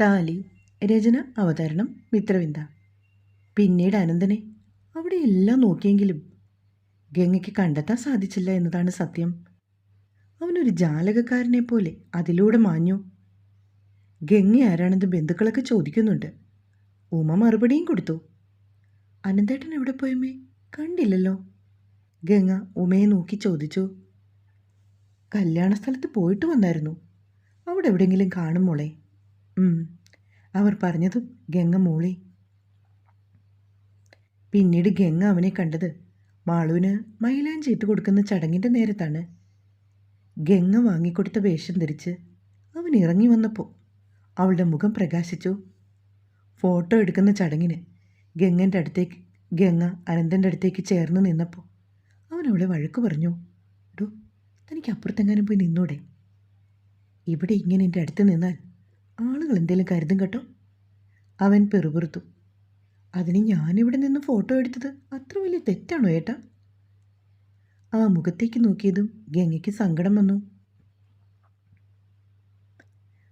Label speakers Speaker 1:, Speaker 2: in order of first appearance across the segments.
Speaker 1: താലി. രചന അവതരണം മിത്രവിന്ദ. പിന്നീട് അനന്തനെ അവിടെയെല്ലാം നോക്കിയെങ്കിലും ഗംഗയ്ക്ക് കണ്ടെത്താൻ സാധിച്ചില്ല എന്നതാണ് സത്യം. അവനൊരു ജാലകക്കാരനെ പോലെ അതിലൂടെ മാഞ്ഞു. ഗംഗ ആരാണെന്ന് ബന്ധുക്കളൊക്കെ ചോദിക്കുന്നുണ്ട്. ഉമ മറുപടിയും കൊടുത്തു. അനന്തേട്ടൻ എവിടെ പോയമ്മേ? കണ്ടില്ലല്ലോ. ഗംഗ ഉമയെ നോക്കി ചോദിച്ചു. കല്യാണ സ്ഥലത്ത് പോയിട്ട് വന്നായിരുന്നു. അവിടെ എവിടെയെങ്കിലും കാണും മോളെ. അവർ പറഞ്ഞതും ഗംഗ മൂളി. പിന്നീട് ഗംഗ അവനെ കണ്ടത് മാളുവിന് മൈലാഞ്ചി ഇട്ട് കൊടുക്കുന്ന ചടങ്ങിൻ്റെ നേരത്താണ്. ഗംഗ വാങ്ങിക്കൊടുത്ത വേഷം ധരിച്ച് അവൻ ഇറങ്ങി വന്നപ്പോൾ അവളുടെ മുഖം പ്രകാശിച്ചു. ഫോട്ടോ എടുക്കുന്ന ചടങ്ങിന് ഗംഗ അനന്തൻ്റെ അടുത്തേക്ക് ചേർന്ന് നിന്നപ്പോൾ അവൻ അവളെ വഴക്ക് പറഞ്ഞു. ഡോ, തനിക്ക് അപ്പുറത്തെങ്ങാനും പോയി നിന്നൂടെ? ഇവിടെ ഇങ്ങനെ എൻ്റെ അടുത്ത് നിന്നാൽ ആളുകൾ എന്തെങ്കിലും കരുതും കേട്ടോ. അവൻ പെറുപെറുത്തു. അതിന് ഞാനിവിടെ നിന്ന് ഫോട്ടോ എടുത്തത് അത്ര വലിയ തെറ്റാണോ ഏട്ടാ? ആ മുഖത്തേക്ക് നോക്കിയതും ഗംഗയ്ക്ക് സങ്കടം വന്നു.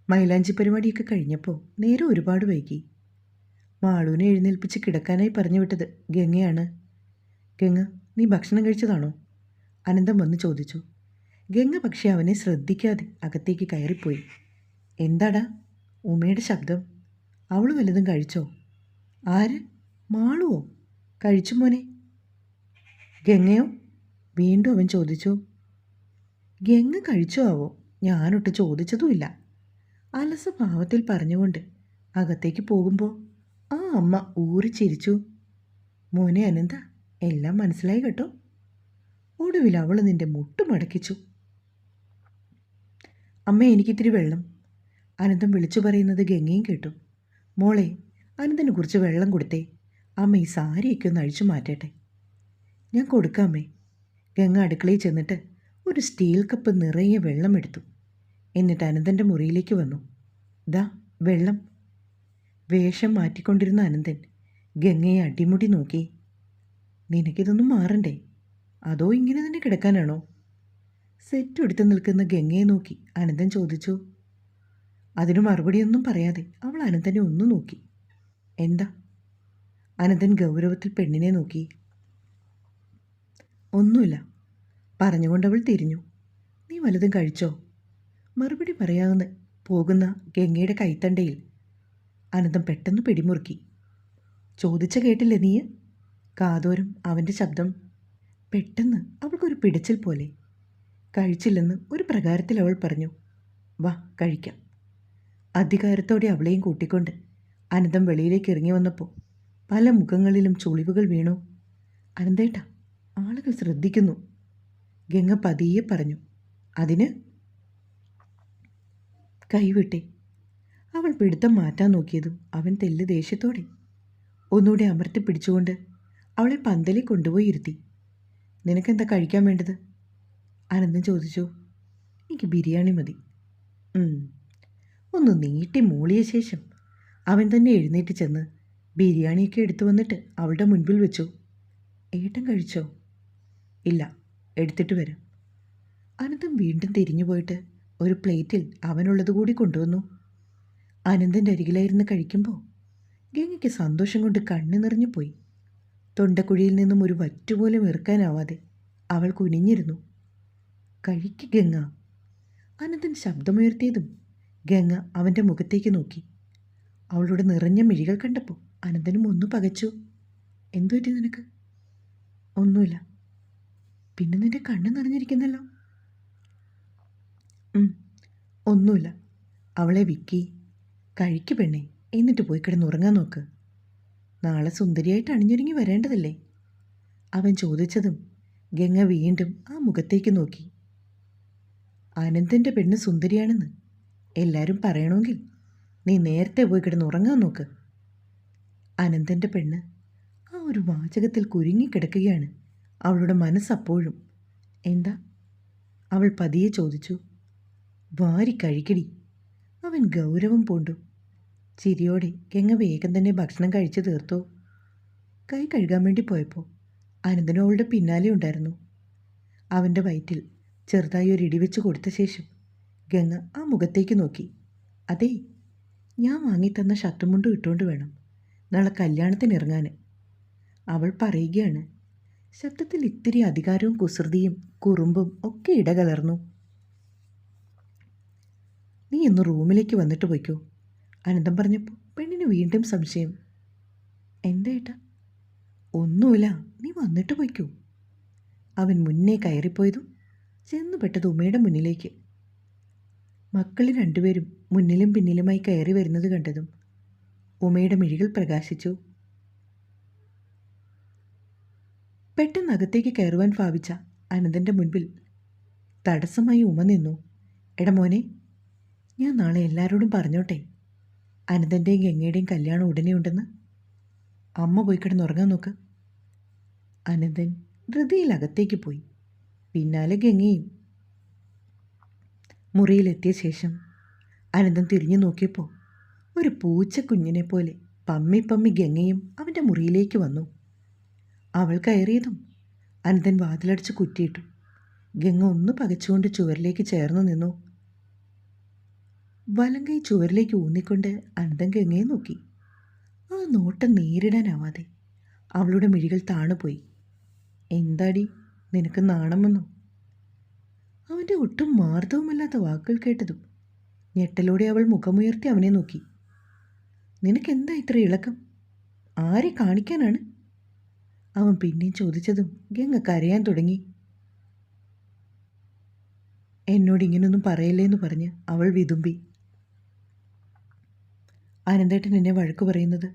Speaker 1: മൈലാഞ്ചി പരിപാടിയൊക്കെ കഴിഞ്ഞപ്പോൾ നേരെ ഒരുപാട് വൈകി. മാളുവിനെ എഴുന്നേൽപ്പിച്ച് കിടക്കാനായി പറഞ്ഞു വിട്ടത് ഗംഗയാണ്. ഗംഗ, നീ ഭക്ഷണം കഴിച്ചതാണോ? അനന്തം വന്ന് ചോദിച്ചു. ഗംഗ പക്ഷേ അവനെ ശ്രദ്ധിക്കാതെ അകത്തേക്ക് കയറിപ്പോയി. എന്താടാ? ഉമയുടെ ശബ്ദം. അവൾ വല്ലതും കഴിച്ചോ? ആര്? മാളുവോ? കഴിച്ചു മോനെ. ഗംഗയോ? വീണ്ടും അവൻ ചോദിച്ചു. ഗംഗ കഴിച്ചോ ആവോ? ഞാനൊട്ട് ചോദിച്ചതുമില്ല. അലസഭാവത്തിൽ പറഞ്ഞുകൊണ്ട് അകത്തേക്ക് പോകുമ്പോൾ ആ അമ്മ ഊറി ചിരിച്ചു. മോനെ അനന്ത, എല്ലാം മനസ്സിലായി കേട്ടോ. ഒടുവിൽ അവൾ നിന്റെ മുട്ടുമടക്കിച്ചു. അമ്മ, എനിക്കിത്തിരി വെള്ളം. അനന്തം വിളിച്ചു പറയുന്നത് ഗംഗയും കേട്ടു. മോളെ, അനന്തന് കുറിച്ച് വെള്ളം കൊടുത്തേ. അമ്മ ഈ സാരിയൊക്കെ ഒന്ന് അഴിച്ചു മാറ്റട്ടെ. ഞാൻ കൊടുക്കാമേ. ഗംഗ അടുക്കളയിൽ ചെന്നിട്ട് ഒരു സ്റ്റീൽ കപ്പ് നിറയെ വെള്ളം എടുത്തു. എന്നിട്ട് അനന്തൻ്റെ മുറിയിലേക്ക് വന്നു. ദാ വെള്ളം. വേഷം മാറ്റിക്കൊണ്ടിരുന്ന അനന്തൻ ഗംഗയെ അടിമുടി നോക്കി. നിനക്കിതൊന്നും മാറണ്ടേ? അതോ ഇങ്ങനെ തന്നെ കിടക്കാനാണോ? സെറ്റ് എടുത്ത് നിൽക്കുന്ന ഗംഗയെ നോക്കി അനന്തൻ ചോദിച്ചു. അതിനു മറുപടിയൊന്നും പറയാതെ അവൾ അനന്തനെ ഒന്നു നോക്കി. എന്താ? അനന്തൻ ഗൗരവത്തിൽ പെണ്ണിനെ നോക്കി. ഒന്നുമില്ല പറഞ്ഞുകൊണ്ടവൾ തിരിഞ്ഞു. നീ വല്ലതും കഴിച്ചോ? മറുപടി പറയാവുന്ന പോകുന്ന ഗംഗയുടെ കൈത്തണ്ടയിൽ അനന്തം പെട്ടെന്ന് പിടിമുറുക്കി. ചോദിച്ച കേട്ടില്ലേ നീ? കാതോരം അവൻ്റെ ശബ്ദം. പെട്ടെന്ന് അവൾക്കൊരു പിടിച്ചിൽ പോലെ. കഴിച്ചില്ലെന്ന് ഒരു പ്രകാരത്തിൽ അവൾ പറഞ്ഞു. വാ കഴിക്കാം. അധികാരത്തോടെ അവളെയും കൂട്ടിക്കൊണ്ട് അനന്തം വെളിയിലേക്ക് ഇറങ്ങി വന്നപ്പോൾ പല മുഖങ്ങളിലും ചുളിവുകൾ വീണു. അനന്തേട്ടാ, ആളുകൾ ശ്രദ്ധിക്കുന്നു. ഗംഗ പതിയെ പറഞ്ഞു. അതിന്? കൈവിട്ടെ. അവൾ പിടുത്തം മാറ്റാൻ നോക്കിയതും അവൻ തെല്ല് ദേഷ്യത്തോടെ ഒന്നുകൂടെ അമർത്തി പിടിച്ചുകൊണ്ട് അവളെ പന്തലിൽ കൊണ്ടുപോയി ഇരുത്തി. നിനക്കെന്താ കഴിക്കാൻ വേണ്ടത്? അനന്തൻ ചോദിച്ചു. എനിക്ക് ബിരിയാണി മതി. ഒന്ന് നീട്ടി മൂളിയ ശേഷം അവൻ തന്നെ എഴുന്നേറ്റ് ചെന്ന് ബിരിയാണിയൊക്കെ എടുത്തു വന്നിട്ട് അവളുടെ മുൻപിൽ വെച്ചു. ഏട്ടൻ കഴിച്ചോ? ഇല്ല, എടുത്തിട്ട് വരാം. അനന്തൻ വീണ്ടും തിരിഞ്ഞു പോയിട്ട് ഒരു പ്ലേറ്റിൽ അവനുള്ളത് കൂടി കൊണ്ടുവന്നു. അനന്തൻ്റെ അരികിലായിരുന്നു കഴിക്കുമ്പോൾ ഗംഗയ്ക്ക് സന്തോഷം കൊണ്ട് കണ്ണു നിറഞ്ഞു പോയി. തൊണ്ടക്കുഴിയിൽ നിന്നും ഒരു വറ്റുപോലും ഇറക്കാനാവാതെ അവൾ കുനിഞ്ഞിരുന്നു. കഴിക്ക് ഗംഗ. അനന്തൻ ശബ്ദമുയർത്തിയതും ഗംഗ അവൻ്റെ മുഖത്തേക്ക് നോക്കി. അവളുടെ നിറഞ്ഞ മിഴികൾ കണ്ടപ്പോൾ അനന്തനും ഒന്ന് പകച്ചു. എന്തു പറ്റി നിനക്ക്? ഒന്നുമില്ല. പിന്നെ നിന്റെ കണ്ണ് നിറഞ്ഞിരിക്കുന്നല്ലോ. ഒന്നുമില്ല. അവളെ വിക്കി. കഴിക്ക് പെണ്ണേ, എന്നിട്ട് പോയി കിടന്നുറങ്ങാൻ നോക്ക്. നാളെ സുന്ദരിയായിട്ട് അണിഞ്ഞൊരുങ്ങി വരേണ്ടതല്ലേ? അവൻ ചോദിച്ചതും ഗംഗ വീണ്ടും ആ മുഖത്തേക്ക് നോക്കി. അനന്തൻ്റെ പെണ്ണ് സുന്ദരിയാണെന്ന് എല്ലാവരും പറയണമെങ്കിൽ നീ നേരത്തെ പോയി കിടന്നുറങ്ങാൻ നോക്ക്. അനന്തൻ്റെ പെണ്ണ്, ആ ഒരു വാചകത്തിൽ കുരുങ്ങിക്കിടക്കുകയാണ് അവളുടെ മനസ്സപ്പോഴും. എന്താ? അവൾ പതിയെ ചോദിച്ചു. വാരി കഴിക്കടി. അവൻ ഗൗരവം പൂണ്ടു. ചിരിയോടെ ഗംഗ വേഗം തന്നെ ഭക്ഷണം കഴിച്ചു തീർത്തു. കൈ കഴുകാൻ വേണ്ടി പോയപ്പോൾ അനന്തനും അവളുടെ പിന്നാലെ ഉണ്ടായിരുന്നു. അവൻ്റെ വയറ്റിൽ ചെറുതായി ഒരു ഇടിവെച്ച് കൊടുത്ത ശേഷം ഗംഗ ആ മുഖത്തേക്ക് നോക്കി. അതേ, ഞാൻ വാങ്ങിത്തന്ന ഷർട്ടും മുണ്ടും ഇട്ടുകൊണ്ട് വേണം നാളെ കല്യാണത്തിന് ഇറങ്ങാൻ. അവൾ പറയുകയാണ്. ശബ്ദത്തിൽ ഇത്തിരി അധികാരവും കുസൃതിയും കുറുമ്പും ഒക്കെ ഇടകലർന്നു. നീ ഇന്ന് റൂമിലേക്ക് വന്നിട്ട് പോയിക്കോ. അനന്തം പറഞ്ഞപ്പോൾ പെണ്ണിന് വീണ്ടും സംശയം. എന്താ ഏട്ടാ? ഒന്നുമില്ല, നീ വന്നിട്ട് പോയിക്കോ. അവൻ മുന്നേ കയറിപ്പോയതും ചെന്നുപെട്ടത് ഉമ്മയുടെ മുന്നിലേക്ക്. മക്കൾ രണ്ടുപേരും മുന്നിലും പിന്നിലുമായി കയറി വരുന്നത് കണ്ടതും ഉമയുടെ മിഴികൾ പ്രകാശിച്ചു. പെട്ടെന്ന് അകത്തേക്ക് കയറുവാൻ ഭാവിച്ച അനന്തൻ്റെ മുൻപിൽ തടസ്സമായി ഉമ നിന്നു. എടാ മോനെ, ഞാൻ നാളെ എല്ലാവരോടും പറഞ്ഞോട്ടെ, അനന്തൻ്റെയും ഗംഗയുടെയും കല്യാണം ഉടനെ ഉണ്ടെന്ന്. അമ്മ പോയി കിടന്നുറങ്ങാൻ നോക്ക്. അനന്തൻ ധൃതിയിൽ അകത്തേക്ക് പോയി. പിന്നാലെ ഗംഗയും. മുറിയിലെത്തിയ ശേഷം അനന്തൻ തിരിഞ്ഞു നോക്കിയപ്പോൾ ഒരു പൂച്ചക്കുഞ്ഞിനെ പോലെ പമ്മി പമ്മി ഗംഗയും അവൻ്റെ മുറിയിലേക്ക് വന്നു. അവൾ കയറിയതും അനന്തൻ വാതിലടച്ച് കുറ്റിയിട്ടു. ഗംഗ ഒന്ന് പകച്ചുകൊണ്ട് ചുവരിലേക്ക് ചേർന്നു നിന്നു. വലങ്കൈ ചുവരിലേക്ക് ഊന്നിക്കൊണ്ട് അനന്തൻ ഗംഗയെ നോക്കി. ആ നോട്ടം നേരിടാനാവാതെ അവളുടെ മിഴികൾ താണുപോയി. എന്താടി, നിനക്ക് നാണം വന്നോ? അവൻ്റെ ഒട്ടും മാർദ്ദവുമല്ലാത്ത വാക്കുകൾ കേട്ടതും ഞെട്ടലോടെ അവൾ മുഖമുയർത്തി അവനെ നോക്കി. നിനക്കെന്താ ഇത്ര ഇളക്കം? ആരെ കാണിക്കാനാണ്? അവൻ പിന്നെയും ചോദിച്ചതും ഗംഗ കരയാൻ തുടങ്ങി. എന്നോട് ഇങ്ങനൊന്നും പറയല്ലേന്ന് പറഞ്ഞ് അവൾ വിതുമ്പി. അനന്തേട്ടൻ എന്നെ വഴക്ക് പറയുന്നത്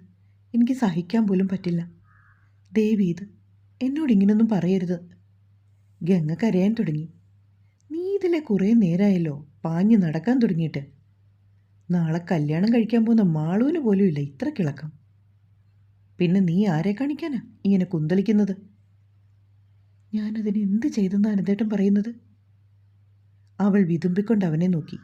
Speaker 1: എനിക്ക് സഹിക്കാൻ പോലും പറ്റില്ല. ദേവി, ഇത് എന്നോട് ഇങ്ങനൊന്നും പറയരുത്. ഗംഗ കരയാൻ തുടങ്ങി. നീ ഇതിലെ കുറേ നേരമായല്ലോ പാഞ്ഞു നടക്കാൻ തുടങ്ങിയിട്ട്. നാളെ കല്യാണം കഴിക്കാൻ പോകുന്ന മാളൂന് പോലും ഇല്ല ഇത്ര കിളക്കം. പിന്നെ നീ ആരെ കാണിക്കാനാ ഇങ്ങനെ കുന്തളിക്കുന്നത്? ഞാനതിന് എന്ത് ചെയ്തെന്ന് അനന്തേട്ടൻ പറയുന്നത്? അവൾ വിതുമ്പിക്കൊണ്ട് അവനെ നോക്കി.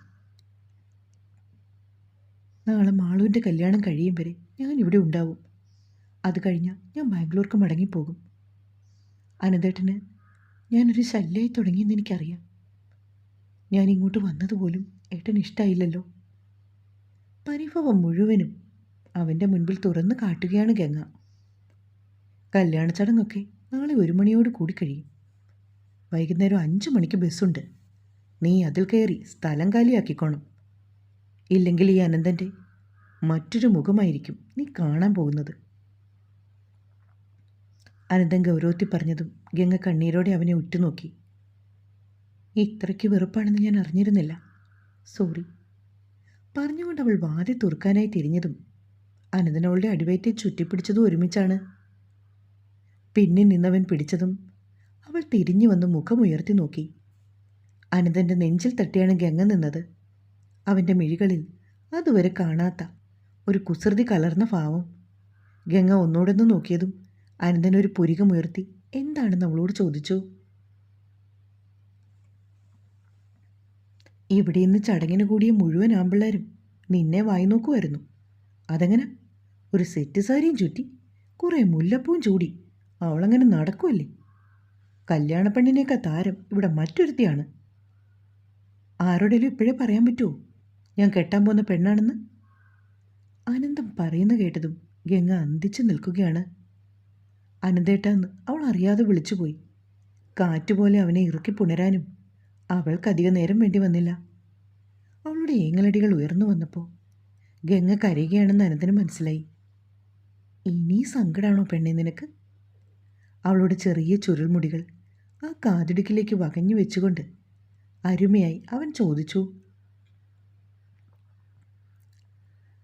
Speaker 1: നാളെ മാളുവിൻ്റെ കല്യാണം കഴിയും വരെ ഞാനിവിടെ ഉണ്ടാവും. അത് കഴിഞ്ഞാൽ ഞാൻ ബാംഗ്ലൂർക്ക് മടങ്ങിപ്പോകും. അനന്തേട്ടന് ഞാനൊരു ശല്യമായി തുടങ്ങിയെന്ന് എനിക്കറിയാം. ഞാൻ ഇങ്ങോട്ട് വന്നതുപോലും ഏട്ടന് ഇഷ്ടമായില്ലല്ലോ. പരിഭവം മുഴുവനും അവൻ്റെ മുൻപിൽ തുറന്നു കാട്ടുകയാണ് ഗംഗ. കല്യാണ ചടങ്ങൊക്കെ നാളെ 1 മണിയോട് കൂടി കഴിയും. വൈകുന്നേരം 5 മണിക്ക് ബസ്സുണ്ട്. നീ അതിൽ കയറി സ്ഥലം കാലിയാക്കിക്കോണം. ഇല്ലെങ്കിൽ ഈ അനന്തൻ്റെ മറ്റൊരു മുഖമായിരിക്കും നീ കാണാൻ പോകുന്നത്. അനന്തൻ ഗൗരവത്തിൽ പറഞ്ഞതും ഗംഗ കണ്ണീരോടെ അവനെ ഉറ്റുനോക്കി. ഇത്രയ്ക്ക് വെറുപ്പാണെന്ന് ഞാൻ അറിഞ്ഞിരുന്നില്ല. സോറി. പറഞ്ഞുകൊണ്ട് അവൾ വാതി തുറക്കാനായി തിരിഞ്ഞതും അനന്തൻ അവളുടെ അടിവയറ്റിൽ ചുറ്റിപ്പിടിച്ചതും ഒരുമിച്ചാണ്. പിന്നിൽ നിന്നവൻ പിടിച്ചതും അവൾ തിരിഞ്ഞു വന്ന് മുഖമുയർത്തി നോക്കി. അനന്തൻ്റെ നെഞ്ചിൽ തട്ടിയാണ് ഗംഗ നിന്നത്. അവൻ്റെ മിഴികളിൽ അതുവരെ കാണാത്ത ഒരു കുസൃതി കലർന്ന ഭാവം. ഗംഗ ഒന്നോടൊന്ന് നോക്കിയതും അനന്തൻ ഒരു പുരികമുയർത്തി എന്താണെന്ന് അവളോട് ചോദിച്ചു. ഇവിടെ ഇന്ന് ചടങ്ങിന് കൂടിയ മുഴുവൻ ആമ്പിള്ളേരും നിന്നെ വായി നോക്കുമായിരുന്നു. അതെങ്ങനെ? ഒരു സെറ്റ് സാരിയും ചുറ്റി കുറേ മുല്ലപ്പൂവും ചൂടി അവളങ്ങനെ നടക്കുമല്ലേ? കല്യാണപ്പെണ്ണിനേക്കാ താരം ഇവിടെ മറ്റൊരുത്തിയാണ്. ആരോടെങ്കിലും ഇപ്പോഴേ പറയാൻ പറ്റുമോ ഞാൻ കെട്ടാൻ പോകുന്ന പെണ്ണാണെന്ന്? അനന്തം പറയുന്ന കേട്ടതും ഗംഗ അന്തിച്ചു നിൽക്കുകയാണ്. അനന്തേട്ടാന്ന് അവൾ അറിയാതെ വിളിച്ചുപോയി. കാറ്റുപോലെ അവനെ ഇറുക്കി പുണരാനും അവൾക്കധിക നേരം വേണ്ടി വന്നില്ല. അവളുടെ ഏങ്ങലടികൾ ഉയർന്നു വന്നപ്പോൾ ഗംഗ കരയുകയാണെന്ന് അനന്തന് മനസ്സിലായി. ഇനി സങ്കടമാണോ പെണ്ണെ നിനക്ക്? അവളുടെ ചെറിയ ചുരുൾമുടികൾ ആ കാതിടുക്കിലേക്ക് വകഞ്ഞു വെച്ചുകൊണ്ട് അരുമയായി അവൻ ചോദിച്ചു.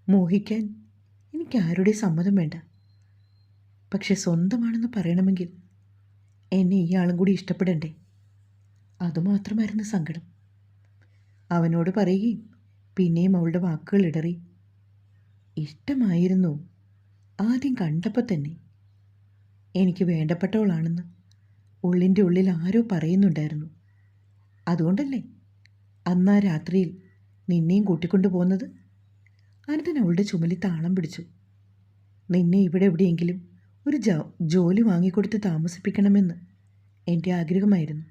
Speaker 1: മോഹിക്കാൻ എനിക്ക് ആരുടെ സമ്മതം വേണ്ട. പക്ഷെ സ്വന്തമാണെന്ന് പറയണമെങ്കിൽ എന്നെ ഈ ആളും കൂടി ഇഷ്ടപ്പെടണ്ടേ? അതുമാത്രമായിരുന്നു സങ്കടം. അവനോട് പറയുകയും പിന്നെയും അവളുടെ വാക്കുകൾ ഇടറി. ഇഷ്ടമായിരുന്നു ആദ്യം കണ്ടപ്പോൾ തന്നെ. എനിക്ക് വേണ്ടപ്പെട്ടവളാണെന്ന് ഉള്ളിൻ്റെ ഉള്ളിൽ ആരോ പറയുന്നുണ്ടായിരുന്നു. അതുകൊണ്ടല്ലേ അന്നാ രാത്രിയിൽ നിന്നെയും കൂട്ടിക്കൊണ്ടു പോകുന്നത്? അനന്തൻ അവളുടെ ചുമലിൽ താളം പിടിച്ചു. നിന്നെ ഇവിടെ എവിടെയെങ്കിലും ഒരു ജോലി വാങ്ങിക്കൊടുത്ത് താമസിപ്പിക്കണമെന്ന് എൻ്റെ ആഗ്രഹമായിരുന്നു.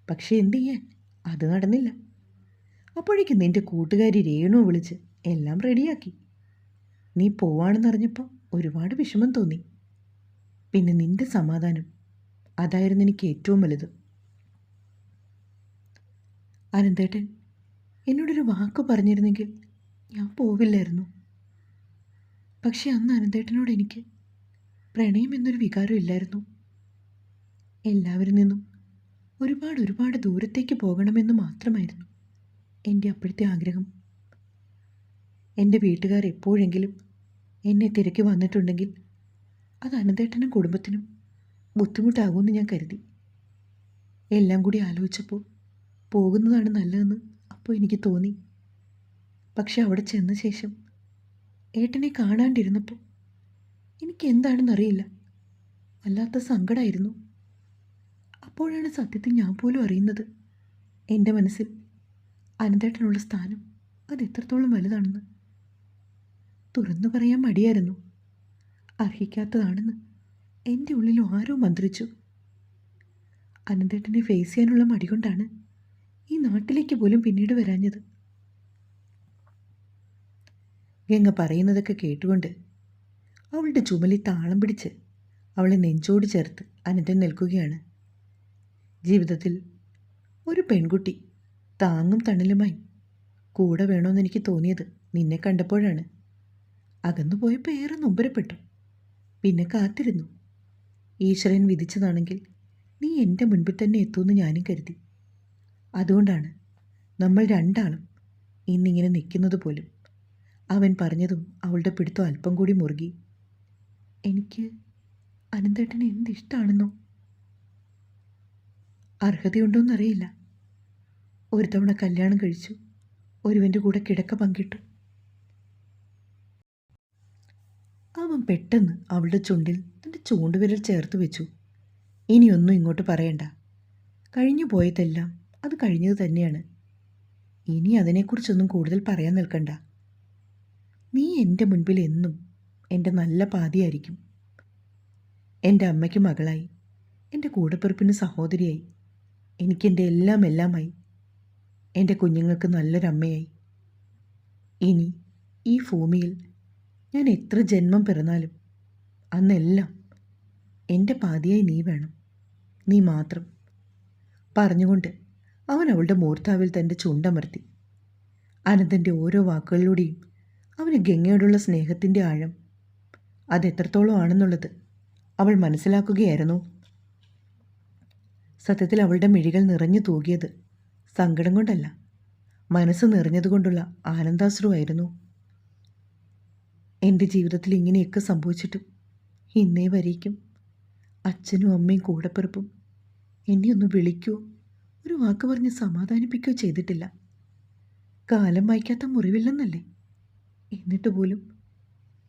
Speaker 1: പക്ഷേ എന്തു ചെയ്യാൻ, അത് നടന്നില്ല. അപ്പോഴേക്കും നിൻ്റെ കൂട്ടുകാരി രേണു വിളിച്ച് എല്ലാം റെഡിയാക്കി. നീ പോവാണെന്നറിഞ്ഞപ്പോൾ ഒരുപാട് വിഷമം തോന്നി. പിന്നെ നിന്റെ സമാധാനം, അതായിരുന്നു എനിക്ക് ഏറ്റവും വലുത്. അനന്തേട്ടൻ എന്നോടൊരു വാക്ക് പറഞ്ഞിരുന്നെങ്കിൽ ഞാൻ പോവില്ലായിരുന്നു. പക്ഷെ അന്ന് അനന്തേട്ടനോട് എനിക്ക് പ്രണയം എന്നൊരു വികാരം ഇല്ലായിരുന്നു. എല്ലാവരിൽ നിന്നും ഒരുപാട് ദൂരത്തേക്ക് പോകണമെന്ന് മാത്രമായിരുന്നു എൻ്റെ അപ്പോഴത്തെ ആഗ്രഹം. എൻ്റെ വീട്ടുകാർ എപ്പോഴെങ്കിലും എന്നെ തിരക്കി വന്നിട്ടുണ്ടെങ്കിൽ അത് അനന്തേട്ടനും കുടുംബത്തിനും ബുദ്ധിമുട്ടാകുമെന്ന് ഞാൻ കരുതി. എല്ലാം കൂടി ആലോചിച്ചപ്പോൾ പോകുന്നതാണ് നല്ലതെന്ന് അപ്പോൾ എനിക്ക് തോന്നി. പക്ഷെ അവിടെ ചെന്ന ശേഷം ഏട്ടനെ കാണാണ്ടിരുന്നപ്പോൾ എനിക്ക് എന്താണെന്നറിയില്ല, വല്ലാത്ത സങ്കടമായിരുന്നു. അപ്പോഴാണ് സത്യത്തിൽ ഞാൻ പോലും അറിയുന്നത് എൻ്റെ മനസ്സിൽ അനന്തേട്ടനുള്ള സ്ഥാനം അത് എത്രത്തോളം വലുതാണെന്ന്. തുറന്നു പറയാൻ മടിയായിരുന്നു. അർഹിക്കാത്തതാണെന്ന് എൻ്റെ ഉള്ളിൽ ആരോ മന്ത്രിച്ചു. അനന്തേട്ടനെ ഫേസ് ചെയ്യാനുള്ള മടി കൊണ്ടാണ് ഈ നാട്ടിലേക്ക് പോലും പിന്നീട് വരാഞ്ഞത്. ഗംഗ പറയുന്നതൊക്കെ കേട്ടുകൊണ്ട് അവളുടെ ചുമലിൽ താളം പിടിച്ച് അവളെ നെഞ്ചോട് ചേർത്ത് അനന്തൻ നിൽക്കുകയാണ്. ജീവിതത്തിൽ ഒരു പെൺകുട്ടി താങ്ങും തണലുമായി കൂടെ വേണമെന്ന് എനിക്ക് തോന്നിയത് നിന്നെ കണ്ടപ്പോഴാണ്. അകന്നു പോയപ്പോൾ ഏറെ നൊമ്പരപ്പെട്ടു. പിന്നെ കാത്തിരുന്നു. ഈശ്വരൻ വിധിച്ചതാണെങ്കിൽ നീ എൻ്റെ മുൻപിൽ തന്നെ എത്തുമെന്ന് ഞാനും കരുതി. അതുകൊണ്ടാണ് നമ്മൾ രണ്ടാളും ഇന്നിങ്ങനെ നിൽക്കുന്നത് പോലും. അവൻ പറഞ്ഞതും അവളുടെ പിടുത്തം അല്പം കൂടി മുറുകി. എനിക്ക് അനന്തേട്ടനെ എന്തിഷ്ടമാണെന്നോ. അർഹതയുണ്ടോയെന്നറിയില്ല. ഒരു തവണ കല്യാണം കഴിച്ചു, ഒരുവൻ്റെ കൂടെ കിടക്ക പങ്കിട്ടു. അവൻ പെട്ടെന്ന് അവളുടെ ചുണ്ടിൽ തൻ്റെ ചൂണ്ടുവിരൽ ചേർത്ത് വെച്ചു. ഇനിയൊന്നും ഇങ്ങോട്ട് പറയണ്ട. കഴിഞ്ഞു പോയതെല്ലാം അത് കഴിഞ്ഞത് തന്നെയാണ്. ഇനി അതിനെക്കുറിച്ചൊന്നും കൂടുതൽ പറയാൻ നിൽക്കണ്ട. നീ എൻ്റെ മുൻപിൽ എന്നും എൻ്റെ നല്ല പാതിയായിരിക്കും. എൻ്റെ അമ്മയ്ക്ക് മകളായി, എൻ്റെ കൂടപ്പിറപ്പിന് സഹോദരിയായി, എനിക്കെൻ്റെ എല്ലാമായി, എൻ്റെ കുഞ്ഞുങ്ങൾക്ക് നല്ലൊരമ്മയായി. ഇനി ഈ ഭൂമിയിൽ ഞാൻ എത്ര ജന്മം പിറന്നാലും അന്നെല്ലാം എൻ്റെ പാതിയായി നീ വേണം, നീ മാത്രം. പറഞ്ഞുകൊണ്ട് അവൻ അവളുടെ മൂർത്താവിൽ തൻ്റെ ചുണ്ടമർത്തി. അനന്തൻ്റെ ഓരോ വാക്കുകളിലൂടെയും അവന് ഗംഗയോടുള്ള സ്നേഹത്തിൻ്റെ ആഴം അതെത്രത്തോളം ആണെന്നുള്ളത് അവൾ മനസ്സിലാക്കുകയായിരുന്നു. സത്യത്തിൽ അവളുടെ മിഴികൾ നിറഞ്ഞു തൂകിയത് സങ്കടം കൊണ്ടല്ല, മനസ്സ് നിറഞ്ഞതുകൊണ്ടുള്ള ആനന്ദാശ്രുവായിരുന്നു. എൻ്റെ ജീവിതത്തിൽ ഇങ്ങനെയൊക്കെ സംഭവിച്ചിട്ടും ഇന്നേ വരേക്കും അച്ഛനും അമ്മയും കൂടപ്പിറപ്പും എന്നെ ഒന്ന് വിളിക്കുകയോ ഒരു വാക്ക് പറഞ്ഞ് സമാധാനിപ്പിക്കുകയോ ചെയ്തിട്ടില്ല. കാലം വായിക്കാത്ത മുറിവില്ലെന്നല്ലേ. എന്നിട്ട് പോലും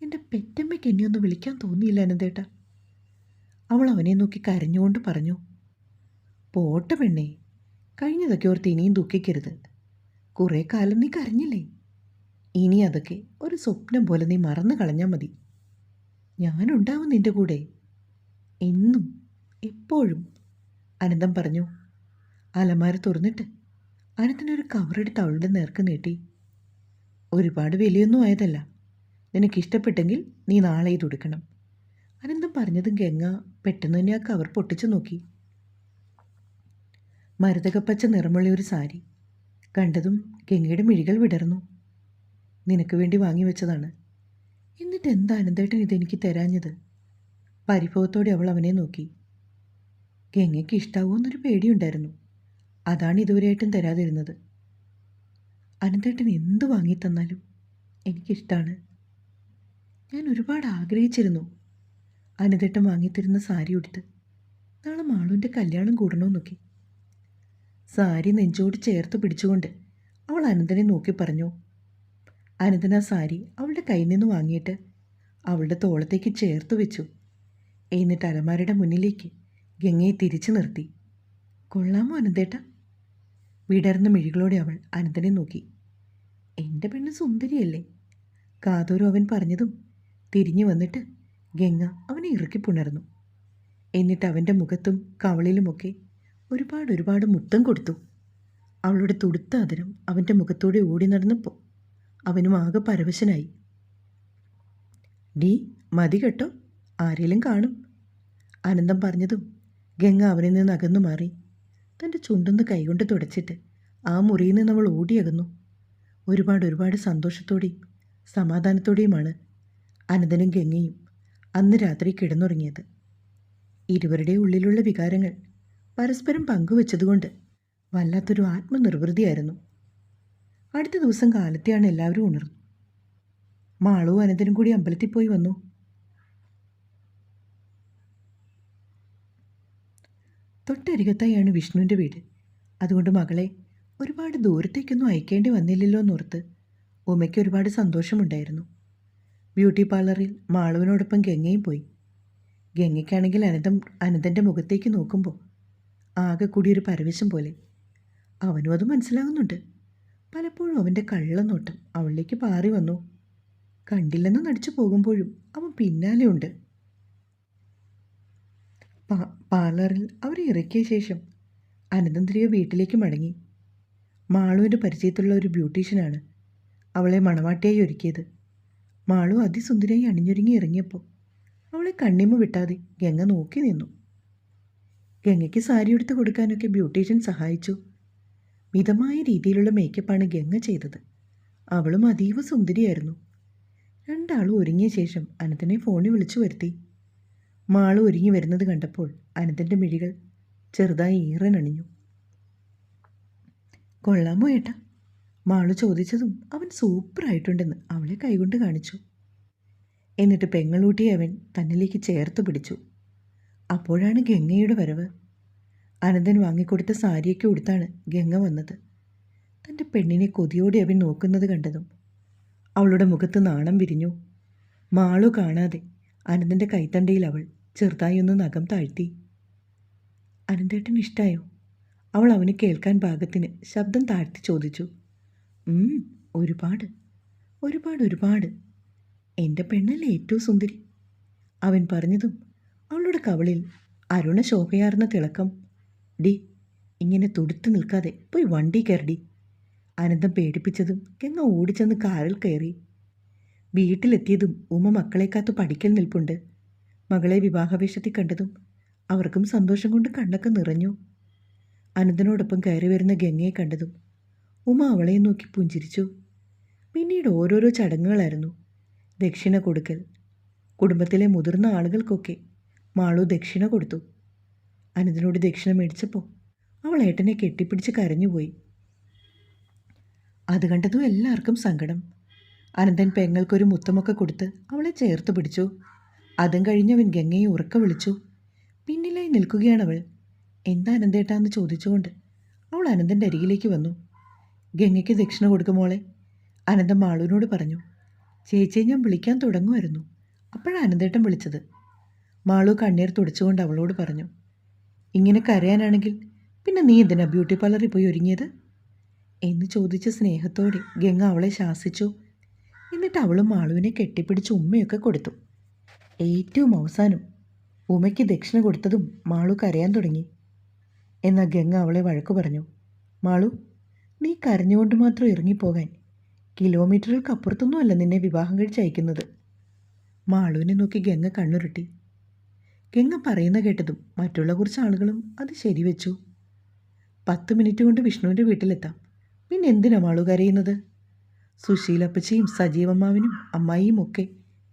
Speaker 1: എൻ്റെ പെറ്റമ്മയ്ക്ക് എന്നെ ഒന്ന് വിളിക്കാൻ തോന്നിയില്ല അനന്തേട്ട. അവൾ അവനെ നോക്കി കരഞ്ഞുകൊണ്ട് പറഞ്ഞു. പോട്ടെ പെണ്ണേ, കഴിഞ്ഞതൊക്കെ ഓർത്ത് ഇനിയും ദുഃഖിക്കരുത്. കുറേ കാലം നീ കരഞ്ഞില്ലേ, ഇനി അതൊക്കെ ഒരു സ്വപ്നം പോലെ നീ മറന്നു കളഞ്ഞാൽ മതി. ഞാനുണ്ടാവും നിൻ്റെ കൂടെ എന്നും എപ്പോഴും, അനന്തം പറഞ്ഞു. അലമാര തുറന്നിട്ട് അനന്തനൊരു കവറെടുത്ത് അവളുടെ നേർക്ക് നീട്ടി. ഒരുപാട് വിലയൊന്നും ആയതല്ല, നിനക്കിഷ്ടപ്പെട്ടെങ്കിൽ നീ നാളെ ഇതൊടുക്കണം. അനന്തം പറഞ്ഞതും ഗംഗ പെട്ടെന്ന് തന്നെ ആ കവർ പൊട്ടിച്ചു നോക്കി. മരതകപ്പച്ച നിറമുള്ള ഒരു സാരി കണ്ടതും ഗംഗയുടെ മിഴികൾ വിടർന്നു. നിനക്ക് വേണ്ടി വാങ്ങി വെച്ചതാണ്. എന്നിട്ട് എന്താ അനന്തേട്ടൻ ഇതെനിക്ക് തരാഞ്ഞത്? പരിഭവത്തോടെ അവൾ അവനെ നോക്കി. ഗംഗയ്ക്ക് ഇഷ്ടാവുമെന്നൊരു പേടിയുണ്ടായിരുന്നു. അതാണ് ഇതുവരെയായിട്ടും തരാതിരുന്നത്. അനന്തേട്ടൻ എന്ത് വാങ്ങിത്തന്നാലും എനിക്കിഷ്ടമാണ്. ഞാൻ ഒരുപാട് ആഗ്രഹിച്ചിരുന്നു അനന്തേട്ടൻ വാങ്ങിത്തരുന്ന സാരി ഉടുത്ത് നാളെ മാളുവിൻ്റെ കല്യാണം കൂടണമെന്നൊക്കെ. സാരി നെഞ്ചോട് ചേർത്ത് പിടിച്ചുകൊണ്ട് അവൾ അനന്തനെ നോക്കി പറഞ്ഞു. അനന്തൻ ആ സാരി അവളുടെ കയ്യിൽ നിന്ന് വാങ്ങിയിട്ട് അവളുടെ തോളത്തേക്ക് ചേർത്ത് വെച്ചു. എന്നിട്ട് അലമാരയുടെ മുന്നിലേക്ക് ഗംഗയെ തിരിച്ചു നിർത്തി. കൊള്ളാമോ അനന്തേട്ട? വിടർന്ന മിഴികളോടെ അവൾ അനന്തനെ നോക്കി. എൻ്റെ പെണ്ണ് സുന്ദരിയല്ലേ? കാതോരം അവൻ പറഞ്ഞതും തിരിഞ്ഞു വന്നിട്ട് ഗംഗ അവനെ ഇറുക്കിപ്പുണർന്നു. എന്നിട്ട് അവൻ്റെ മുഖത്തും കവളിലുമൊക്കെ ഒരുപാട് മുത്തം കൊടുത്തു. അവളുടെ തുടുത്ത അതിരം അവൻ്റെ മുഖത്തൂടെ ഓടി നടന്നപ്പോൾ അവനും ആകെ പരവശനായി. ഡീ മതി കേട്ടോ, ആരെങ്കിലും കാണും. അനന്തം പറഞ്ഞതും ഗംഗ അവനിൽ നിന്ന് അകന്നു മാറി. തൻ്റെ ചുണ്ടൊന്ന് കൈകൊണ്ട് തുടച്ചിട്ട് ആ മുറിയിൽ നിന്ന് അവൾ ഓടിയകന്നു. ഒരുപാട് സന്തോഷത്തോടെയും സമാധാനത്തോടെയുമാണ് അനന്തനും ഗംഗയും അന്ന് രാത്രി കിടന്നുറങ്ങിയത്. ഇരുവരുടെ ഉള്ളിലുള്ള വികാരങ്ങൾ പരസ്പരം പങ്കുവച്ചതുകൊണ്ട് വല്ലാത്തൊരു ആത്മനിർവൃതിയായിരുന്നു. അടുത്ത ദിവസം കാലത്തെയാണ് എല്ലാവരും ഉണർന്നു. മാളുവും അനന്തനും കൂടി അമ്പലത്തിൽ പോയി വന്നു. തൊട്ടരികത്തായാണ് വിഷ്ണുവിൻ്റെ വീട്. അതുകൊണ്ട് മകളെ ഒരുപാട് ദൂരത്തേക്കൊന്നും അയക്കേണ്ടി വന്നില്ലല്ലോ എന്നോർത്ത് ഉമ്മയ്ക്ക് ഒരുപാട് സന്തോഷമുണ്ടായിരുന്നു. ബ്യൂട്ടി പാർലറിൽ മാളുവിനോടൊപ്പം ഗംഗയും പോയി. ഗംഗയ്ക്കാണെങ്കിൽ അനന്തൻ്റെ മുഖത്തേക്ക് നോക്കുമ്പോൾ ആകെ കൂടിയൊരു പരവേശം പോലെ. അവനും അത് മനസ്സിലാകുന്നുണ്ട്. പലപ്പോഴും അവൻ്റെ കള്ളനോട്ടം അവളിലേക്ക് പാറി വന്നു. കണ്ടില്ലെന്ന് നടിച്ചു പോകുമ്പോഴും അവൻ പിന്നാലെയുണ്ട്. പാർലറിൽ അവരെ ഇറക്കിയ ശേഷം അനന്തം തിരികെ വീട്ടിലേക്ക് മടങ്ങി. മാളുവിൻ്റെ പരിചയത്തുള്ള ഒരു ബ്യൂട്ടീഷ്യനാണ് അവളെ മണവാട്ടിയായി ഒരുക്കിയത്. മാളു അതിസുന്ദരിയായി അണിഞ്ഞൊരുങ്ങി ഇറങ്ങിയപ്പോൾ അവളെ കണ്ണിമ വിട്ടാതെ ഗംഗ നോക്കി നിന്നു. ഗംഗയ്ക്ക് സാരി എടുത്ത് കൊടുക്കാനൊക്കെ ബ്യൂട്ടീഷ്യൻ സഹായിച്ചു. മിതമായ രീതിയിലുള്ള മേക്കപ്പാണ് ഗംഗ ചെയ്തത്. അവളും അതീവ സുന്ദരിയായിരുന്നു. രണ്ടാളും ഒരുങ്ങിയ ശേഷം അനന്തനെ ഫോണിൽ വിളിച്ചു വരുത്തി. മാളു ഒരുങ്ങി വരുന്നത് കണ്ടപ്പോൾ അനന്തൻ്റെ മിഴികൾ ചെറുതായി ഈറനണിഞ്ഞു. കൊള്ളാമോ ഏട്ടാ? മാളു ചോദിച്ചതും അവൻ സൂപ്പറായിട്ടുണ്ടെന്ന് അവളെ കൈകൊണ്ട് കാണിച്ചു. എന്നിട്ട് പെങ്ങളൂട്ടിയെ അവൻ തന്നിലേക്ക് ചേർത്ത് പിടിച്ചു. അപ്പോഴാണ് ഗംഗയുടെ വരവ്. അനന്തൻ വാങ്ങിക്കൊടുത്ത സാരിയൊക്കെ ഉടുത്താണ് ഗംഗ വന്നത്. തൻ്റെ പെണ്ണിനെ കൊതിയോടെ അവൻ നോക്കുന്നത് കണ്ടതും അവളുടെ മുഖത്ത് നാണം വിരിഞ്ഞു. മാളു കാണാതെ അനന്തൻ്റെ കൈത്തണ്ടയിൽ അവൾ ചെറുതായി ഒന്ന് നഖം താഴ്ത്തി. അനന്തേട്ടന് ഇഷ്ടായോ? അവൾ അവന് കേൾക്കാൻ പാകത്തിന് ശബ്ദം താഴ്ത്തി ചോദിച്ചു. ഒരുപാട് ഒരുപാട് ഒരുപാട്. എൻ്റെ പെണ്ണല്ലേ ഏറ്റവും സുന്ദരി. അവൻ പറഞ്ഞതും അവളുടെ കവളിൽ അരുണ ശോഭയാർന്ന തിളക്കം. ഡി, ഇങ്ങനെ തുടുത്തു നിൽക്കാതെ പോയി വണ്ടി കയറി. അനന്തം പേടിപ്പിച്ചതും ഗംഗ ഓടിച്ചെന്ന് കാറിൽ കയറി. വീട്ടിലെത്തിയതും ഉമ്മ മക്കളെ കാത്തു പഠിക്കൽ നിൽപ്പുണ്ട്. മകളെ വിവാഹവേഷത്തിൽ കണ്ടതും അവർക്കും സന്തോഷം കൊണ്ട് കണ്ണൊക്കെ നിറഞ്ഞു. അനന്തനോടൊപ്പം കയറി വരുന്ന ഗംഗയെ കണ്ടതും ഉമ്മ അവളെ നോക്കി പുഞ്ചിരിച്ചു. പിന്നീട് ഓരോരോ ചടങ്ങുകളായിരുന്നു. ദക്ഷിണ കൊടുക്കൽ. കുടുംബത്തിലെ മുതിർന്ന ആളുകൾക്കൊക്കെ മാളു ദക്ഷിണ കൊടുത്തു. അനന്തനോട് ദക്ഷിണ മേടിച്ചപ്പോൾ അവൾ ഏട്ടനെ കെട്ടിപ്പിടിച്ച് കരഞ്ഞുപോയി. അത് കണ്ടതും എല്ലാവർക്കും സങ്കടം. അനന്തൻ പെങ്ങൾക്കൊരു മുത്തമൊക്കെ കൊടുത്ത് അവളെ ചേർത്ത് പിടിച്ചു. അതും കഴിഞ്ഞവൻ ഗംഗയെ ഉറക്ക വിളിച്ചു. പിന്നിലായി നിൽക്കുകയാണവൾ. എന്താ അനന്തേട്ടാന്ന് ചോദിച്ചുകൊണ്ട് അവൾ അനന്തൻ്റെ അരികിലേക്ക് വന്നു. ഗംഗയ്ക്ക് ദക്ഷിണ കൊടുക്കുമോളെ, അനന്തൻ മാളുവിനോട് പറഞ്ഞു. ചേച്ചിയെ ഞാൻ വിളിക്കാൻ തുടങ്ങുമായിരുന്നു, അപ്പോഴാണ് അനന്തേട്ടൻ വിളിച്ചത്. മാളു കണ്ണീർ തുടച്ചുകൊണ്ട് അവളോട് പറഞ്ഞു. ഇങ്ങനെ കരയാനാണെങ്കിൽ പിന്നെ നീ എന്തിനാ ബ്യൂട്ടി പാർലറിൽ പോയി ഒരുങ്ങിയത് എന്ന് ചോദിച്ച സ്നേഹത്തോടെ ഗംഗ അവളെ ശാസിച്ചു. എന്നിട്ട് അവളും മാളുവിനെ കെട്ടിപ്പിടിച്ച് ഉമ്മയൊക്കെ കൊടുത്തു. ഏറ്റവും അവസാനം ഉമ്മയ്ക്ക് ദക്ഷിണ കൊടുത്തതും മാളു കരയാൻ തുടങ്ങി. എന്നാൽ ഗംഗ അവളെ വഴക്കു പറഞ്ഞു. മാളു, നീ കരഞ്ഞുകൊണ്ട് മാത്രം ഇറങ്ങിപ്പോകാൻ കിലോമീറ്ററുകൾക്കപ്പുറത്തൊന്നുമല്ല നിന്നെ വിവാഹം കഴിച്ചയക്കുന്നത്. മാളുവിനെ നോക്കി ഗംഗ കണ്ണുരുട്ടി. ഗംഗ പറയുന്ന കേട്ടതും മറ്റുള്ള കുറച്ച് ആളുകളും അത് ശരിവെച്ചു. 10 മിനിറ്റ് കൊണ്ട് വിഷ്ണുവിൻ്റെ വീട്ടിലെത്താം. പിന്നെ എന്തിനാ മാളു കരയുന്നത്? സുശീലപ്പച്ചിയും സജീവമ്മാവിനും അമ്മായിയും ഒക്കെ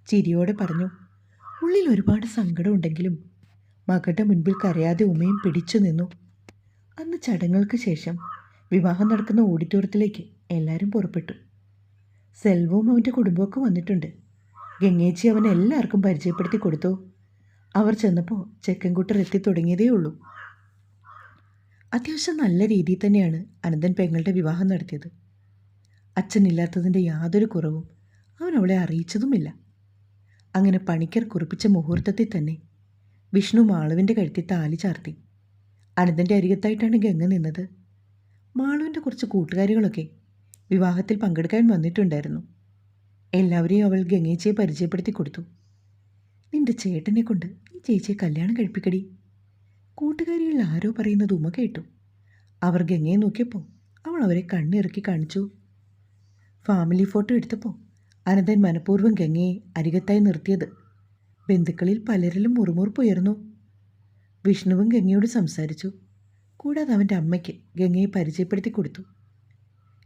Speaker 1: ചിരിയോടെ പറഞ്ഞു. ഉള്ളിൽ ഒരുപാട് സങ്കടമുണ്ടെങ്കിലും മകളുടെ മുൻപിൽ കരയാതെ ഉമ്മയും പിടിച്ചു നിന്നു. അന്ന് ചടങ്ങുകൾക്ക് ശേഷം വിവാഹം നടക്കുന്ന ഓഡിറ്റോറിയത്തിലേക്ക് എല്ലാവരും പുറപ്പെട്ടു. സെൽവവും അവൻ്റെ കുടുംബമൊക്കെ വന്നിട്ടുണ്ട്. ഗംഗേച്ചി അവനെ എല്ലാവർക്കും പരിചയപ്പെടുത്തി കൊടുത്തു. അവർ ചെന്നപ്പോൾ ചെക്കൻകുട്ടർ എത്തിത്തുടങ്ങിയതേ ഉള്ളൂ. അത്യാവശ്യം നല്ല രീതിയിൽ തന്നെയാണ് അനന്തൻ പെങ്ങളുടെ വിവാഹം നടത്തിയത്. അച്ഛനില്ലാത്തതിൻ്റെ യാതൊരു കുറവും അവൻ അവളെ അറിയിച്ചതുമില്ല. അങ്ങനെ പണിക്കർ കുറിപ്പിച്ച മുഹൂർത്തത്തിൽ തന്നെ വിഷ്ണു മാളുവിൻ്റെ കഴുത്തിൽ താലി ചാർത്തി. അനന്തൻ്റെ അരികത്തായിട്ടാണ് ഗംഗ നിന്നത്. മാളുവിൻ്റെ കുറച്ച് കൂട്ടുകാരികളൊക്കെ വിവാഹത്തിൽ പങ്കെടുക്കാൻ വന്നിട്ടുണ്ടായിരുന്നു. എല്ലാവരെയും അവൾ ഗംഗേച്ചിയെ പരിചയപ്പെടുത്തി കൊടുത്തു. നിന്റെ ചേട്ടനെ കൊണ്ട് ഈ ചേച്ചിയെ കല്യാണം കഴിപ്പിക്കടി. കൂട്ടുകാരികളിൽ ആരോ പറയുന്നത് ഉമ്മ കേട്ടു. അവർ ഗംഗയെ നോക്കിയപ്പോൾ അവൾ അവരെ കണ്ണിറക്കി കാണിച്ചു. ഫാമിലി ഫോട്ടോ എടുത്തപ്പോൾ അനന്തൻ മനഃപൂർവ്വം ഗംഗയെ അരികത്തായി നിർത്തിയത്. ബന്ധുക്കളിൽ പലരിലും മുറുമുറുപ്പുയർന്നു. വിഷ്ണുവും ഗംഗയോട് സംസാരിച്ചു. കൂടാതെ അവൻ്റെ അമ്മയ്ക്ക് ഗംഗയെ പരിചയപ്പെടുത്തി കൊടുത്തു.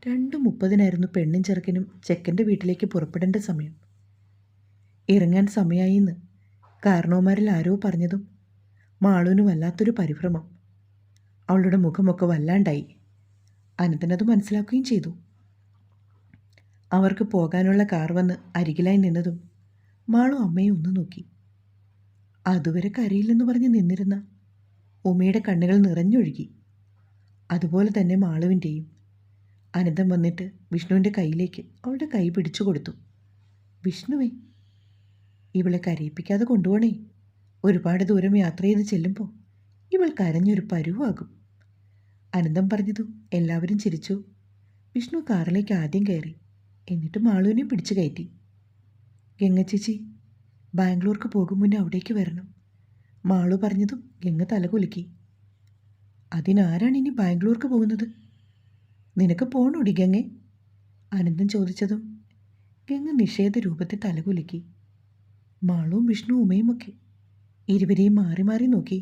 Speaker 1: 2:30 പെണ്ണും ചെറുക്കനും ചെക്കൻ്റെ വീട്ടിലേക്ക് പുറപ്പെടേണ്ട സമയം. ഇറങ്ങാൻ സമയമായിന്ന് കാരണവന്മാരിൽ ആരോ പറഞ്ഞതും മാളുവിന് വല്ലാത്തൊരു പരിഭ്രമം. അവളുടെ മുഖമൊക്കെ വല്ലാണ്ടായി. അനന്തനത് മനസ്സിലാക്കുകയും ചെയ്തു. അവർക്ക് പോകാനുള്ള കാർ വന്ന് അരികിലായി നിന്നതും മാളു അമ്മയെ ഒന്ന് നോക്കി. അതുവരെ കരയില്ലെന്ന് പറഞ്ഞ് നിന്നിരുന്ന ഉമ്മയുടെ കണ്ണുകൾ നിറഞ്ഞൊഴുകി. അതുപോലെ തന്നെ മാളുവിൻ്റെയും. അനന്തം വന്നിട്ട് വിഷ്ണുവിൻ്റെ കയ്യിലേക്ക് അവളുടെ കൈ പിടിച്ചു കൊടുത്തു. വിഷ്ണുവേ, ഇവളെ കരയിപ്പിക്കാതെ കൊണ്ടുപോണേ. ഒരുപാട് ദൂരം യാത്ര ചെയ്ത് ചെല്ലുമ്പോൾ ഇവൾ കരഞ്ഞൊരു പരുവാകും. അനന്തം പറഞ്ഞതും എല്ലാവരും ചിരിച്ചു. വിഷ്ണു കാറിലേക്ക് ആദ്യം കയറി. എന്നിട്ട് മാളുവിനെ പിടിച്ചു കയറ്റി. ഗംഗ ചേച്ചി, ബാംഗ്ലൂർക്ക് പോകും മുന്നേ അവിടേക്ക് വരണം. മാളു പറഞ്ഞതും ഗംഗ തലകുലുക്കി. അതിനാരാണ് ഇനി ബാംഗ്ലൂർക്ക് പോകുന്നത്? നിനക്ക് പോണോടി ഗംഗെ? അനന്തൻ ചോദിച്ചതും ഗംഗ നിഷേധ രൂപത്തിൽ തലകുലുക്കി. മാളുവും വിഷ്ണു ഉമയുമൊക്കെ ഇരുവരെയും മാറി മാറി നോക്കി.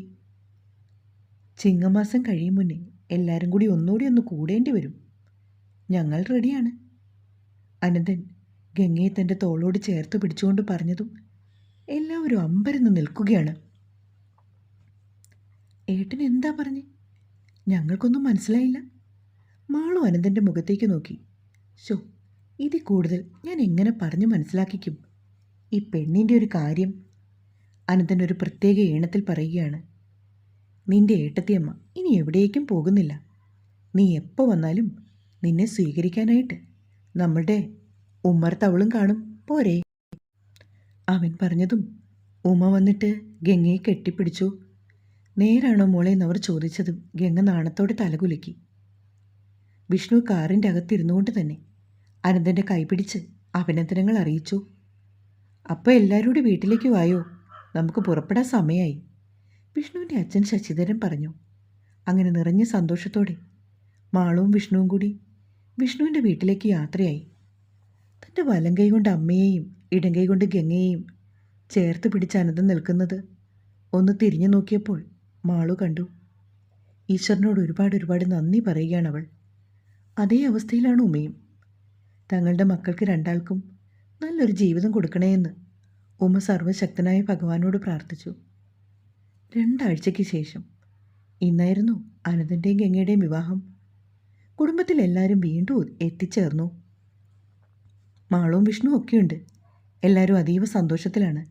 Speaker 1: ചിങ്ങമാസം കഴിയും മുന്നേ എല്ലാവരും കൂടി ഒന്നുകൂടി ഒന്ന് കൂടേണ്ടി വരും. ഞങ്ങൾ റെഡിയാണ്. അനന്തൻ ഗംഗയെ തൻ്റെ തോളോട് ചേർത്ത് പിടിച്ചുകൊണ്ട് പറഞ്ഞതും എല്ലാവരും അമ്പരന്ന് നിൽക്കുകയാണ്. ഏട്ടൻ എന്താ പറഞ്ഞേ? ഞങ്ങൾക്കൊന്നും മനസ്സിലായില്ല. മാളു അനന്തൻ്റെ മുഖത്തേക്ക് നോക്കി. ശോ, ഇതിൽ കൂടുതൽ ഞാൻ എങ്ങനെ പറഞ്ഞു മനസ്സിലാക്കിക്കും ഈ പെണ്ണിൻ്റെ ഒരു കാര്യം? അനന്തൻ ഒരു പ്രത്യേക ഈണത്തിൽ പറയുകയാണ്. നിന്റെ ഏട്ടത്തിയമ്മ ഇനി എവിടേക്കും പോകുന്നില്ല. നീ എപ്പോൾ വന്നാലും നിന്നെ സ്വീകരിക്കാനായിട്ട് നമ്മളുടെ ഉമ്മർത്തവളും കാണും, പോരെ? അവൻ പറഞ്ഞതും ഉമ്മ വന്നിട്ട് ഗംഗയെ കെട്ടിപ്പിടിച്ചു. നേരാണോ മോളെ എന്നവർ ചോദിച്ചതും ഗംഗ നാണത്തോടെ തലകുലുക്കി. വിഷ്ണു കാറിൻ്റെ അകത്തിരുന്നുകൊണ്ട് തന്നെ അനന്തൻ്റെ കൈപിടിച്ച് അഭിനന്ദനങ്ങൾ അറിയിച്ചു. അപ്പോൾ എല്ലാവരും കൂടി വീട്ടിലേക്ക് വായോ, നമുക്ക് പുറപ്പെടാൻ സമയമായി, വിഷ്ണുവിൻ്റെ അച്ഛൻ ശശിധരൻ പറഞ്ഞു. അങ്ങനെ നിറഞ്ഞ സന്തോഷത്തോടെ മാളുവും വിഷ്ണുവും കൂടി വിഷ്ണുവിൻ്റെ വീട്ടിലേക്ക് യാത്രയായി. തൻ്റെ വലം കൈ കൊണ്ട് അമ്മയെയും ഇടം കൈ കൊണ്ട് ഗംഗയെയും ചേർത്ത് പിടിച്ച് അനന്തം നിൽക്കുന്നത് ഒന്ന് തിരിഞ്ഞു നോക്കിയപ്പോൾ മാളു കണ്ടു. ഈശ്വരനോട് ഒരുപാട് നന്ദി പറയുകയാണവൾ. അതേ അവസ്ഥയിലാണ് ഉമയും. തങ്ങളുടെ മക്കൾക്ക് രണ്ടാൾക്കും നല്ലൊരു ജീവിതം കൊടുക്കണേ എന്ന് ഉമ സർവശക്തനായ ഭഗവാനോട് പ്രാർത്ഥിച്ചു. 2 ആഴ്ചയ്ക്ക് ശേഷം ഇന്നായിരുന്നു അനന്തൻ്റെയും ഗംഗയുടെയും വിവാഹം. കുടുംബത്തിലെല്ലാവരും വീണ്ടും എത്തിച്ചേർന്നു. മാളവും വിഷ്ണുവും ഒക്കെയുണ്ട്. എല്ലാവരും അതീവ സന്തോഷത്തിലാണ്.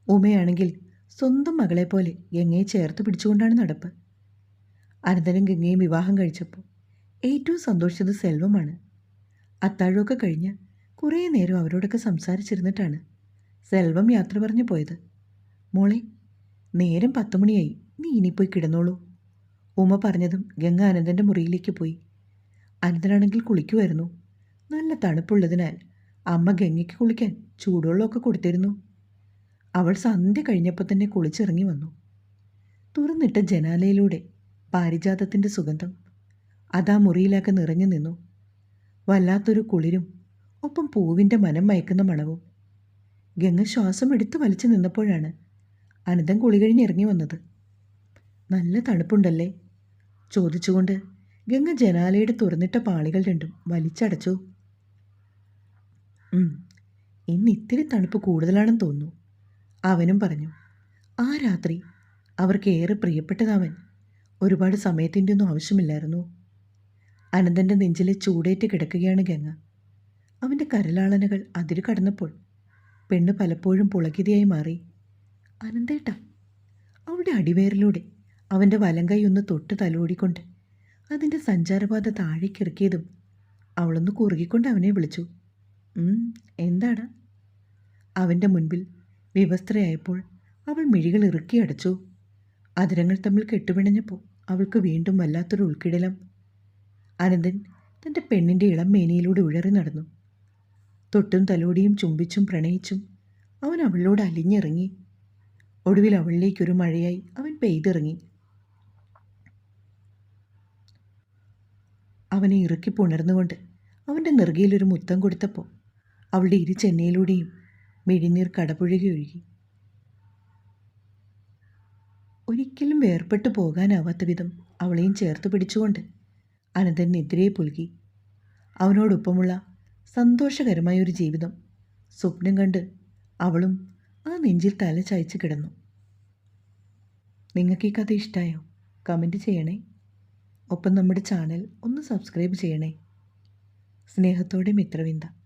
Speaker 1: ഉമയാണെങ്കിൽ സ്വന്തം മകളെപ്പോലെ ഗംഗയെ ചേർത്ത് പിടിച്ചുകൊണ്ടാണ് നടപ്പ്. അനന്തനും ഗംഗയും വിവാഹം കഴിച്ചപ്പോൾ ഏറ്റവും സന്തോഷിച്ചത് സെൽവമാണ്. അത്താഴമൊക്കെ കഴിഞ്ഞ് കുറേ നേരം അവരോടൊക്കെ സംസാരിച്ചിരുന്നിട്ടാണ് സെൽവം യാത്ര പറഞ്ഞു പോയത്. മോളെ, നേരം 10 മണിയായി, നീ ഇനിപ്പോയി കിടന്നോളൂ. ഉമ പറഞ്ഞതും ഗംഗ അനന്തൻ്റെ മുറിയിലേക്ക് പോയി. അനന്തനാണെങ്കിൽ കുളിക്കുമായിരുന്നു. നല്ല തണുപ്പുള്ളതിനാൽ അമ്മ ഗംഗയ്ക്ക് കുളിക്കാൻ ചൂടുവെള്ളമൊക്കെ കൊടുത്തിരുന്നു. അവൾ സന്ധ്യ കഴിഞ്ഞപ്പോൾ തന്നെ കുളിച്ചിറങ്ങി വന്നു. തുറന്നിട്ട ജനാലയിലൂടെ പാരിജാതത്തിൻ്റെ സുഗന്ധം അതാ മുറിയിലൊക്കെ നിറഞ്ഞു നിന്നു. വല്ലാത്തൊരു കുളിരും ഒപ്പം പൂവിൻ്റെ മനം മയക്കുന്ന മണവും. ഗംഗ ശ്വാസം എടുത്ത് വലിച്ചു നിന്നപ്പോഴാണ് അനന്തൻ കുളി കഴിഞ്ഞിറങ്ങി വന്നത്. നല്ല തണുപ്പുണ്ടല്ലേ ചോദിച്ചുകൊണ്ട് ഗംഗ ജനാലയുടെ തുറന്നിട്ട പാളികൾ രണ്ടും വലിച്ചടച്ചു. ഇന്ന് ഇത്തിരി തണുപ്പ് കൂടുതലാണെന്ന് തോന്നുന്നു, അവനും പറഞ്ഞു. ആ രാത്രി അവർക്ക് ഏറെ പ്രിയപ്പെട്ടതവൻ. ഒരുപാട് സമയത്തിൻ്റെ ഒന്നും ആവശ്യമില്ലായിരുന്നു. അനന്തൻ്റെ നെഞ്ചിലെ ചൂടേറ്റ് കിടക്കുകയാണ് ഗംഗ. അവൻ്റെ കരലാളനകൾ അതിരു കടന്നപ്പോൾ പെണ്ണ് പലപ്പോഴും പുളകിതയായി മാറി. അനന്തേട്ട, അവളുടെ അടിവേറിലൂടെ അവൻ്റെ വലങ്കൈ ഒന്ന് തൊട്ട് തലോടിക്കൊണ്ട് അതിൻ്റെ സഞ്ചാരപാത താഴേക്കിറക്കിയതും അവളൊന്ന് കുറുകിക്കൊണ്ട് അവനെ വിളിച്ചു. എന്താടാ? അവൻ്റെ മുൻപിൽ വിവസ്ത്രയായപ്പോൾ അവൾ മിഴികൾ ഇറുക്കി അടച്ചു. അതിരങ്ങൾ തമ്മിൽ കെട്ടുപിണഞ്ഞപ്പോൾ അവൾക്ക് വീണ്ടും വല്ലാത്തൊരു ഉൾക്കിടലം. അനന്തൻ തൻ്റെ പെണ്ണിൻ്റെ ഇളം മേനിയിലൂടെ ഉഴറി നടന്നു. തൊട്ടും തലോടിയും ചുംബിച്ചും പ്രണയിച്ചും അവൻ അവളിലൂടെ അലിഞ്ഞിറങ്ങി. ഒടുവിൽ അവളിലേക്കൊരു മഴയായി അവൻ പെയ്തിറങ്ങി. അവനെ ഇറുക്കി പുണർന്നുകൊണ്ട് അവൻ്റെ നെറുകയിലൊരു മുത്തം കൊടുത്തപ്പോൾ അവളുടെ ഇരു ചെന്നൈയിലൂടെയും മിഴിനീർ കടപുഴകി ഒഴുകി. ഒരിക്കലും വേർപെട്ടു പോകാനാവാത്ത വിധം അവളെയും ചേർത്ത് പിടിച്ചുകൊണ്ട് അനന്തൻ നിദ്രയെ പുൽകി. അവനോടൊപ്പമുള്ള സന്തോഷകരമായൊരു ജീവിതം സ്വപ്നം കണ്ട് അവളും ആ നെഞ്ചിൽ തല ചായ്ച്ച് കിടന്നു. നിങ്ങൾക്ക് ഈ കഥ ഇഷ്ടമായോ? കമൻറ്റ് ചെയ്യണേ. ഒപ്പം നമ്മുടെ ചാനൽ ഒന്ന് സബ്സ്ക്രൈബ് ചെയ്യണേ. സ്നേഹത്തോടെ മിത്രവിന്ദ.